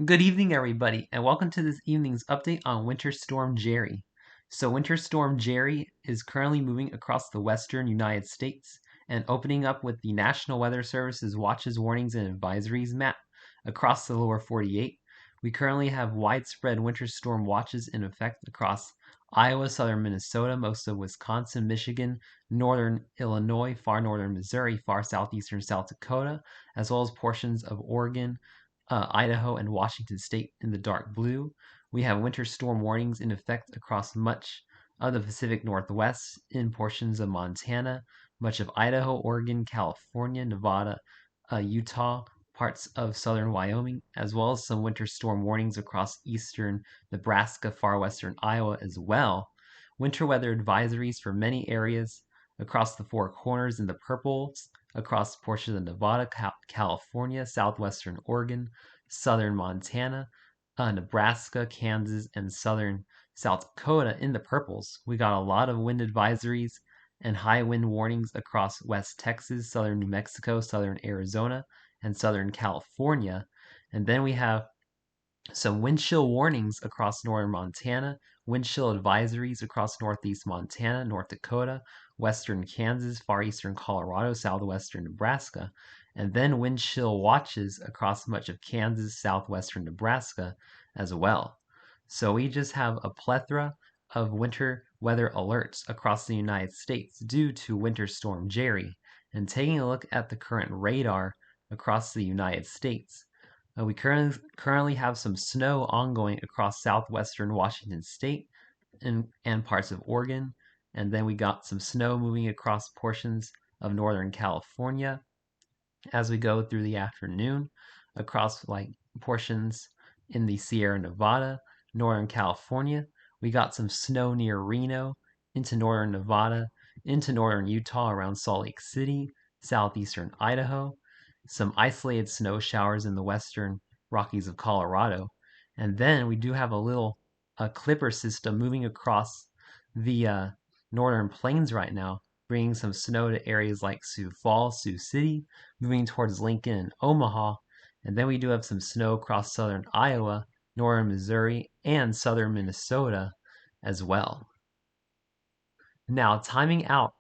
Good evening, everybody, and welcome to this evening's update on Winter Storm Gerri. So, Winter Storm Gerri is currently moving across the western United States and opening up with the National Weather Service's watches, warnings, and advisories map across the lower 48. We currently have widespread winter storm watches in effect across Iowa, southern Minnesota, most of Wisconsin, Michigan, northern Illinois, far northern Missouri, far southeastern South Dakota, as well as portions of Oregon, Idaho, and Washington State in the dark blue. We have winter storm warnings in effect across much of the Pacific Northwest, in portions of Montana, much of Idaho, Oregon, California, Nevada, Utah, parts of southern Wyoming, as well as some winter storm warnings across eastern Nebraska, far western Iowa as well. Winter weather advisories for many areas across the four corners in the purples, across portions of Nevada, California, southwestern Oregon, southern Montana, Nebraska, Kansas, and southern South Dakota in the purples. We got a lot of wind advisories and high wind warnings across West Texas, southern New Mexico, southern Arizona, and southern California. And then we have some wind chill warnings across northern Montana, wind chill advisories across northeast Montana, North Dakota, western Kansas, far eastern Colorado, southwestern Nebraska, and then wind chill watches across much of Kansas, southwestern Nebraska as well. So we just have a plethora of winter weather alerts across the United States due to Winter Storm Gerri. And taking a look at the current radar across the United States, we currently have some snow ongoing across southwestern Washington State and parts of Oregon. And then we got some snow moving across portions of northern California as we go through the afternoon, across like portions in the Sierra Nevada, northern California. We got some snow near Reno, into northern Nevada, into northern Utah around Salt Lake City, southeastern Idaho, some isolated snow showers in the western Rockies of Colorado. And then we do have a little clipper system moving across the northern plains right now, bringing some snow to areas like Sioux Falls, Sioux City, moving towards Lincoln and Omaha. And then we do have some snow across southern Iowa, northern Missouri, and southern Minnesota as well. Now, timing out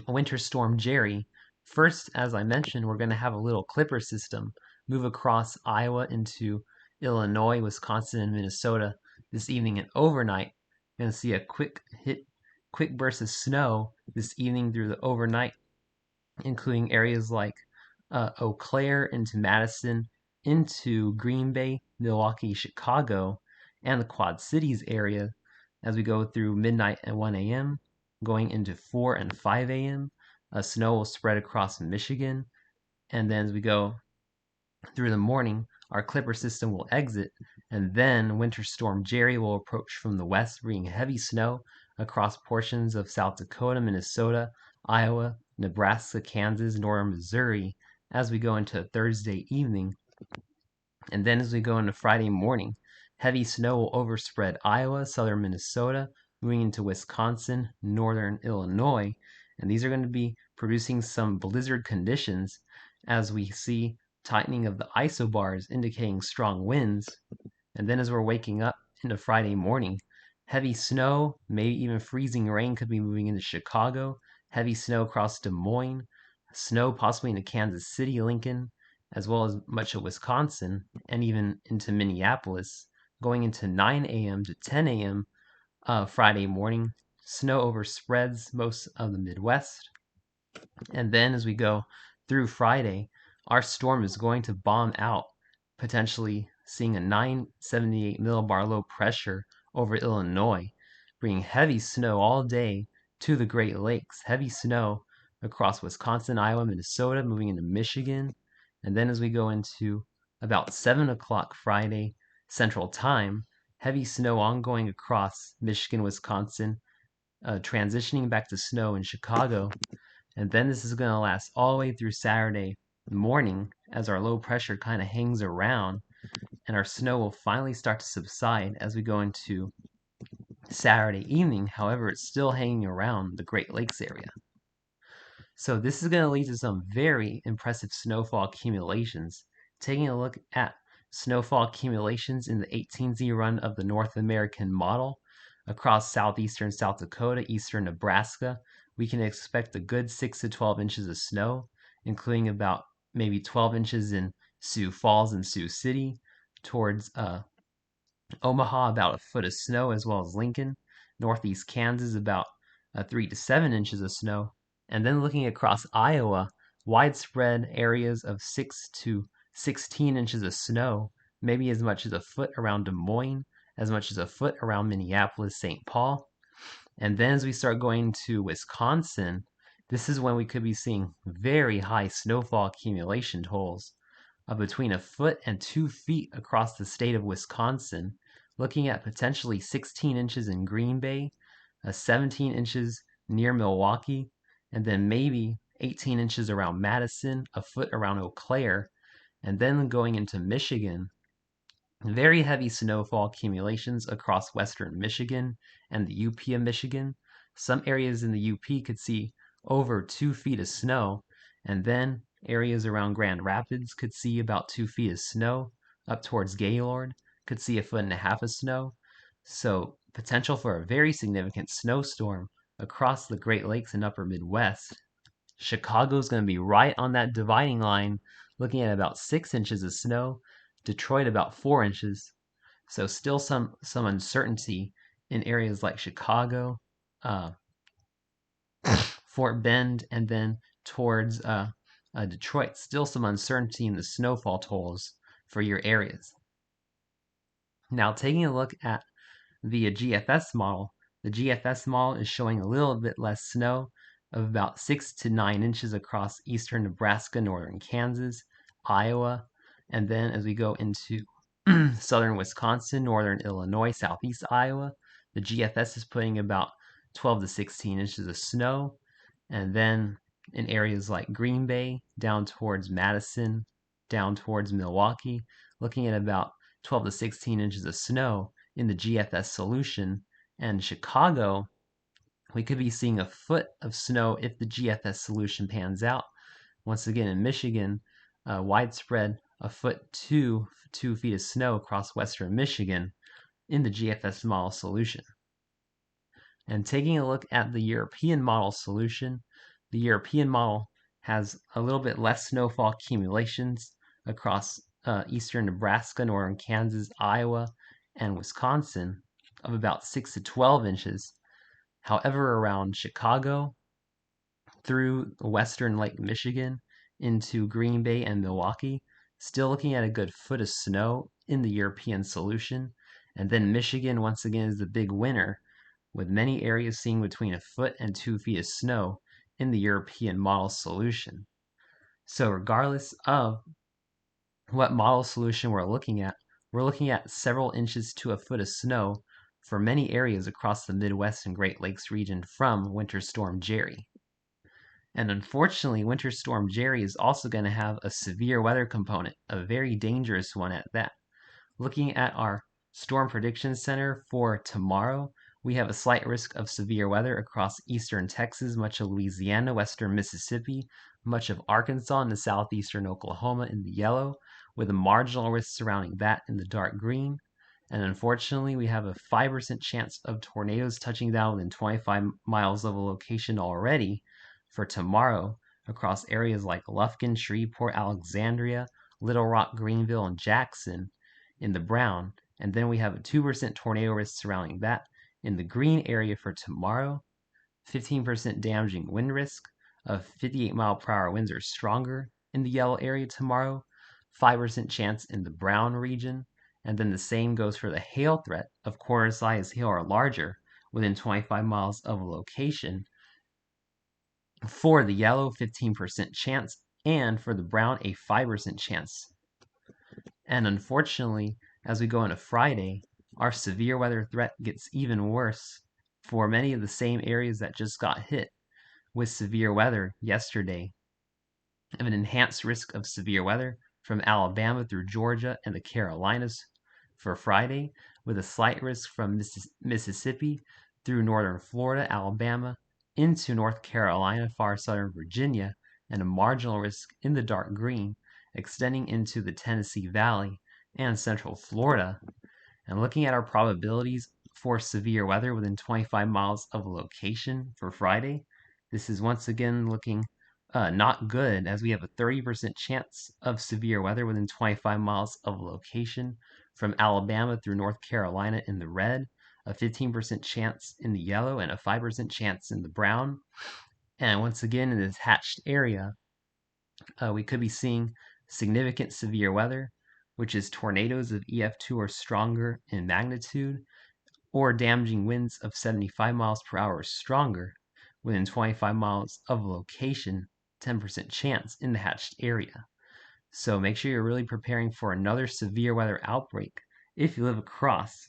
Winter Storm Gerri, first, as I mentioned, we're going to have a little clipper system move across Iowa into Illinois, Wisconsin, and Minnesota this evening and overnight. You're going to see a quick burst of snow this evening through the overnight, including areas like Eau Claire into Madison, into Green Bay, Milwaukee, Chicago, and the Quad Cities area as we go through midnight and 1 a.m., going into 4 and 5 a.m. Snow will spread across Michigan, and then as we go through the morning, our clipper system will exit, and then Winter Storm Gerri will approach from the west, bringing heavy snow across portions of South Dakota, Minnesota, Iowa, Nebraska, Kansas, northern Missouri as we go into Thursday evening. And then as we go into Friday morning, heavy snow will overspread Iowa, southern Minnesota, moving into Wisconsin, northern Illinois, and these are going to be producing some blizzard conditions as we see tightening of the isobars indicating strong winds. And then as we're waking up into Friday morning, heavy snow, maybe even freezing rain could be moving into Chicago, heavy snow across Des Moines, snow possibly into Kansas City, Lincoln, as well as much of Wisconsin, and even into Minneapolis, going into 9 a.m. to 10 a.m. Friday morning. Snow overspreads most of the Midwest. And then as we go through Friday, our storm is going to bomb out, potentially seeing a 978 millibar low pressure over Illinois, bringing heavy snow all day to the Great Lakes. Heavy snow across Wisconsin, Iowa, Minnesota, moving into Michigan. And then as we go into about 7 o'clock Friday Central Time, heavy snow ongoing across Michigan, Wisconsin, transitioning back to snow in Chicago. And then this is going to last all the way through Saturday morning as our low pressure kind of hangs around, and our snow will finally start to subside as we go into Saturday evening. However, it's still hanging around the Great Lakes area. So this is going to lead to some very impressive snowfall accumulations. Taking a look at snowfall accumulations in the 18Z run of the North American model across southeastern South Dakota, eastern Nebraska, we can expect a good 6 to 12 inches of snow, including about maybe 12 inches in Sioux Falls and Sioux City, towards Omaha, about a foot of snow, as well as Lincoln. Northeast Kansas, about 3 to 7 inches of snow. And then looking across Iowa, widespread areas of 6 to 16 inches of snow, maybe as much as a foot around Des Moines, as much as a foot around Minneapolis, St. Paul. And then as we start going to Wisconsin, this is when we could be seeing very high snowfall accumulation totals of between a foot and 2 feet across the state of Wisconsin, looking at potentially 16 inches in Green Bay, 17 inches near Milwaukee, and then maybe 18 inches around Madison, a foot around Eau Claire, and then going into Michigan, very heavy snowfall accumulations across western Michigan and the UP of Michigan. Some areas in the UP could see over 2 feet of snow, and then areas around Grand Rapids could see about 2 feet of snow. Up towards Gaylord could see a foot and a half of snow. So potential for a very significant snowstorm across the Great Lakes and upper Midwest. Chicago's going to be right on that dividing line, looking at about 6 inches of snow. Detroit about 4 inches. So still some uncertainty in areas like Chicago, Fort Bend, and then towards Detroit. Still some uncertainty in the snowfall totals for your areas. Now taking a look at the GFS model, the GFS model is showing a little bit less snow of about 6 to 9 inches across eastern Nebraska, northern Kansas, Iowa, and then as we go into southern Wisconsin, northern Illinois, southeast Iowa, the GFS is putting about 12 to 16 inches of snow. And then in areas like Green Bay, down towards Madison, down towards Milwaukee, looking at about 12 to 16 inches of snow in the GFS solution. And Chicago, we could be seeing a foot of snow if the GFS solution pans out. Once again, in Michigan, widespread a foot to 2 feet of snow across western Michigan in the GFS model solution. And taking a look at the European model solution, the European model has a little bit less snowfall accumulations across eastern Nebraska, northern Kansas, Iowa, and Wisconsin of about 6 to 12 inches. However, around Chicago, through western Lake Michigan, into Green Bay and Milwaukee, still looking at a good foot of snow in the European solution. And then Michigan, once again, is the big winner, with many areas seeing between a foot and 2 feet of snow in the European model solution. So regardless of what model solution we're looking at several inches to a foot of snow for many areas across the Midwest and Great Lakes region from Winter Storm Gerri. And unfortunately, Winter Storm Gerri is also going to have a severe weather component, a very dangerous one at that. Looking at our Storm Prediction Center for tomorrow, we have a slight risk of severe weather across eastern Texas, much of Louisiana, western Mississippi, much of Arkansas, and the southeastern Oklahoma in the yellow, with a marginal risk surrounding that in the dark green. And unfortunately, we have a 5% chance of tornadoes touching down within 25 miles of a location already for tomorrow across areas like Lufkin, Shreveport, Alexandria, Little Rock, Greenville, and Jackson in the brown. And then we have a 2% tornado risk surrounding that in the green area for tomorrow. 15% damaging wind risk of 58-mile-per-hour winds or stronger in the yellow area tomorrow. 5% chance in the brown region. And then the same goes for the hail threat of quarter-size hail or larger within 25 miles of a location. For the yellow, 15% chance, and for the brown, a 5% chance. And unfortunately, as we go into Friday, our severe weather threat gets even worse for many of the same areas that just got hit with severe weather yesterday. Of an enhanced risk of severe weather from Alabama through Georgia and the Carolinas for Friday, with a slight risk from Mississippi through northern Florida, Alabama, into North Carolina, far southern Virginia, and a marginal risk in the dark green extending into the Tennessee Valley and central Florida. And looking at our probabilities for severe weather within 25 miles of a location for Friday, this is once again looking not good, as we have a 30% chance of severe weather within 25 miles of a location from Alabama through North Carolina in the red, a 15% chance in the yellow, and a 5% chance in the brown. And once again, in this hatched area, we could be seeing significant severe weather, which is tornadoes of EF2 or stronger in magnitude, or damaging winds of 75 miles per hour or stronger within 25 miles of a location, 10% chance in the hatched area. So make sure you're really preparing for another severe weather outbreak if you live across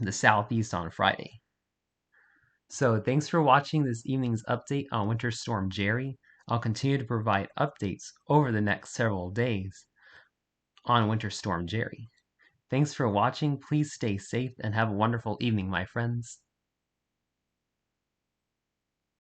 the southeast on Friday. So thanks for watching this evening's update on Winter Storm Gerri. I'll continue to provide updates over the next several days on Winter Storm Gerri. Thanks for watching. Please stay safe and have a wonderful evening, my friends.